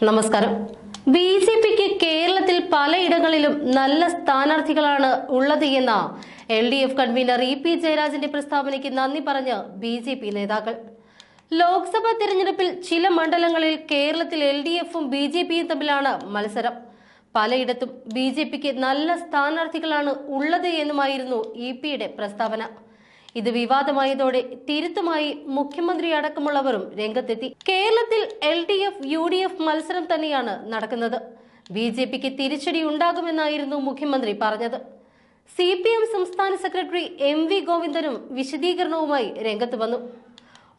നമസ്കാരം. ബി.ജെ.പിക്ക് കേരളത്തിൽ പലയിടങ്ങളിലും നല്ല സ്ഥാനാർത്ഥികളാണ് ഉള്ളത് എന്ന LDF കൺവീനർ ഇ.പി. ജയരാജന്റെ പ്രസ്താവനയ്ക്ക് നന്ദി പറഞ്ഞ് ബി.ജെ.പി നേതാക്കൾ. ലോക്സഭാ തെരഞ്ഞെടുപ്പിൽ ചില മണ്ഡലങ്ങളിൽ കേരളത്തിൽ LDFും ബി.ജെ.പിയും തമ്മിലാണ് മത്സരം. പലയിടത്തും ബി.ജെ.പിക്ക് നല്ല സ്ഥാനാർത്ഥികളാണ് ഉള്ളത് എന്നുമായിരുന്നു ഇ.പിയുടെ പ്രസ്താവന. ഇത് വിവാദമായതോടെ തിരുത്തുമായി മുഖ്യമന്ത്രി അടക്കമുള്ളവരും രംഗത്തെത്തി. കേരളത്തിൽ LDF UDF മത്സരം തന്നെയാണ് നടക്കുന്നത്. ബി.ജെ.പിക്ക് തിരിച്ചടി ഉണ്ടാകുമെന്നായിരുന്നു മുഖ്യമന്ത്രി പറഞ്ഞത്. CPM സംസ്ഥാന സെക്രട്ടറി MV ഗോവിന്ദനും വിശദീകരണവുമായി രംഗത്ത് വന്നു.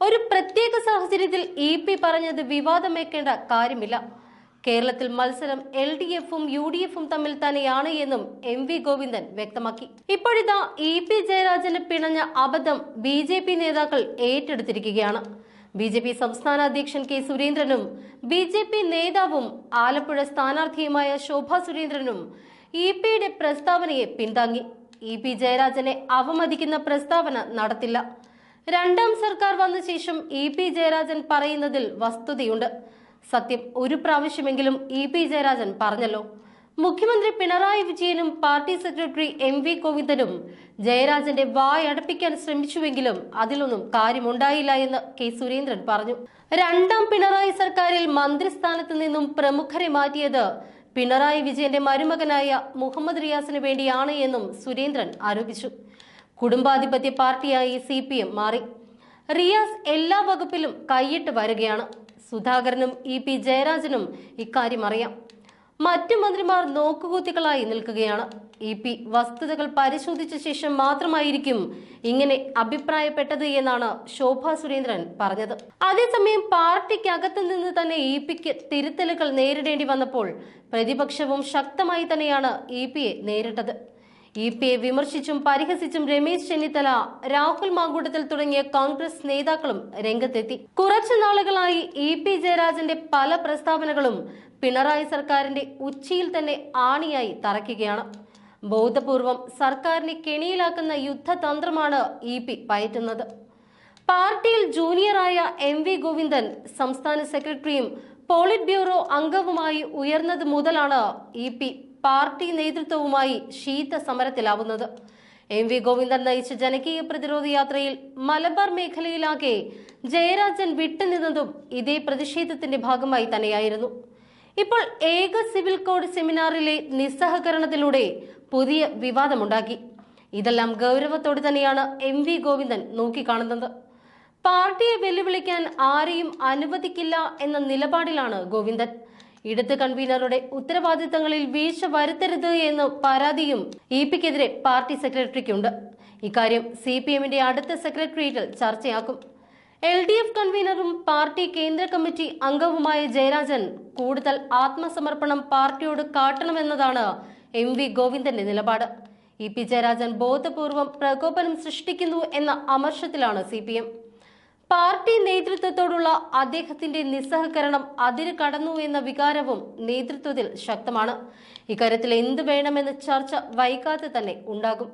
ഒരു പ്രത്യേക സാഹചര്യത്തിൽ ഇ.പി പറഞ്ഞത് വിവാദമേക്കേണ്ട കാര്യമില്ല. കേരളത്തിൽ മത്സരം LDFും UDFും തമ്മിൽ തന്നെയാണ് എന്നും MV ഗോവിന്ദൻ വ്യക്തമാക്കി. ഇപ്പോഴിതാ ഇ.പി ജയരാജന് പിണഞ്ഞ അബദ്ധം ബി.ജെ.പി നേതാക്കൾ ഏറ്റെടുത്തിരിക്കുകയാണ്. ബി.ജെ.പി സംസ്ഥാന അധ്യക്ഷൻ കെ സുരേന്ദ്രനും ബി.ജെ.പി നേതാവും ആലപ്പുഴ സ്ഥാനാർത്ഥിയുമായ ശോഭാ സുരേന്ദ്രനും ഇ.പിയുടെ പ്രസ്താവനയെ പിന്താങ്ങി. ഇ.പി ജയരാജനെ അവമതിക്കുന്ന പ്രസ്താവന നടത്തില്ല. രണ്ടാം സർക്കാർ വന്ന ശേഷം ഇ.പി ജയരാജൻ പറയുന്നതിൽ വസ്തുതയുണ്ട്. സത്യം ഒരു പ്രാവശ്യമെങ്കിലും ഇ.പി ജയരാജൻ പറഞ്ഞല്ലോ. മുഖ്യമന്ത്രി പിണറായി വിജയനും പാർട്ടി സെക്രട്ടറി MV ഗോവിന്ദനും ജയരാജന്റെ വായടപ്പിക്കാൻ ശ്രമിച്ചുവെങ്കിലും അതിലൊന്നും കാര്യമുണ്ടായില്ല എന്ന് കെ സുരേന്ദ്രൻ പറഞ്ഞു. രണ്ടാം പിണറായി സർക്കാരിൽ മന്ത്രിസ്ഥാനത്ത് നിന്നും പ്രമുഖരെ മാറ്റിയത് പിണറായി വിജയന്റെ മരുമകനായ മുഹമ്മദ് റിയാസിന് വേണ്ടിയാണ് എന്നും സുരേന്ദ്രൻ ആരോപിച്ചു. കുടുംബാധിപത്യ പാർട്ടിയായി CPM മാറി. റിയാസ് എല്ലാ വകുപ്പിലും കൈയിട്ട് വരികയാണ്. സുധാകരനും ഇ.പി ജയരാജനും ഇക്കാര്യം അറിയാം. മറ്റു മന്ത്രിമാർ നോക്കുകൂത്തികളായി നിൽക്കുകയാണ്. ഇ.പി വസ്തുതകൾ പരിശോധിച്ച ശേഷം മാത്രമായിരിക്കും ഇങ്ങനെ അഭിപ്രായപ്പെട്ടത് എന്നാണ് ശോഭാ സുരേന്ദ്രൻ പറഞ്ഞത്. അതേസമയം പാർട്ടിക്കകത്തു നിന്ന് തന്നെ ഇ.പിക്ക് തിരുത്തലുകൾ നേരിടേണ്ടി വന്നപ്പോൾ പ്രതിപക്ഷവും ശക്തമായി തന്നെയാണ് ഇ.പിയെ നേരിട്ടത്. ഇ.പിയെ വിമർശിച്ചും പരിഹസിച്ചും രമേശ് ചെന്നിത്തല, രാഹുൽ മാങ്കൂട്ടത്തിൽ തുടങ്ങിയ കോൺഗ്രസ് നേതാക്കളും രംഗത്തെത്തി. കുറച്ചു നാളുകളായി ഇ.പി ജയരാജന്റെ പല പ്രസ്താവനകളും പിണറായി സർക്കാരിന്റെ ഉച്ചിയിൽ തന്നെ ആണിയായി തറയ്ക്കുകയാണ്. ബോധപൂർവം സർക്കാരിനെ കെണിയിലാക്കുന്ന യുദ്ധതന്ത്രമാണ് ഇ.പി പയറ്റുന്നത്. പാർട്ടിയിൽ ജൂനിയറായ MV ഗോവിന്ദൻ സംസ്ഥാന സെക്രട്ടറിയും പോളിറ്റ് ബ്യൂറോ അംഗവുമായി ഉയർന്നത് മുതലാണ് ഇ.പി പാർട്ടി നേതൃത്വവുമായി ശീത സമരത്തിലാവുന്നത്. MV ഗോവിന്ദൻ നയിച്ച ജനകീയ പ്രതിരോധ യാത്രയിൽ മലബാർ മേഖലയിലാകെ ജയരാജൻ വിട്ടുനിന്നതും ഇതേ പ്രതിഷേധത്തിന്റെ ഭാഗമായി തന്നെയായിരുന്നു. ഇപ്പോൾ ഏക സിവിൽ കോഡ് സെമിനാറിലെ നിസ്സഹകരണത്തിലൂടെ പുതിയ വിവാദമുണ്ടാക്കി. ഇതെല്ലാം ഗൗരവത്തോടെ തന്നെയാണ് MV ഗോവിന്ദൻ നോക്കിക്കാണുന്നത്. പാർട്ടിയെ വെല്ലുവിളിക്കാൻ ആരെയും അനുവദിക്കില്ല എന്ന നിലപാടിലാണ് ഗോവിന്ദൻ. ഇടത് കൺവീനറുടെ ഉത്തരവാദിത്തങ്ങളിൽ വീഴ്ച വരുത്തരുത് എന്ന പരാതിയും ഇ.പിക്കെതിരെ പാർട്ടി സെക്രട്ടറിക്കുണ്ട്. ഇക്കാര്യം CPMന്റെ അടുത്ത സെക്രട്ടേറിയറ്റിൽ ചർച്ചയാക്കും. LDF കൺവീനറും പാർട്ടി കേന്ദ്ര കമ്മിറ്റി അംഗവുമായ ജയരാജൻ കൂടുതൽ ആത്മസമർപ്പണം പാർട്ടിയോട് കാട്ടണമെന്നതാണ് MV ഗോവിന്ദന്റെ നിലപാട്. ഇ.പി ജയരാജൻ ബോധപൂർവം പ്രകോപനം സൃഷ്ടിക്കുന്നു എന്ന അമർഷത്തിലാണ് CPM. പാർട്ടി നേതൃത്വത്തോടുള്ള അദ്ദേഹത്തിന്റെ നിസ്സഹകരണം അതിര് കടന്നു എന്ന വികാരവും നേതൃത്വത്തിൽ ശക്തമാണ്. ഇക്കാര്യത്തിൽ എന്ത് വേണമെന്ന ചർച്ച വൈകാതെ തന്നെ ഉണ്ടാകും.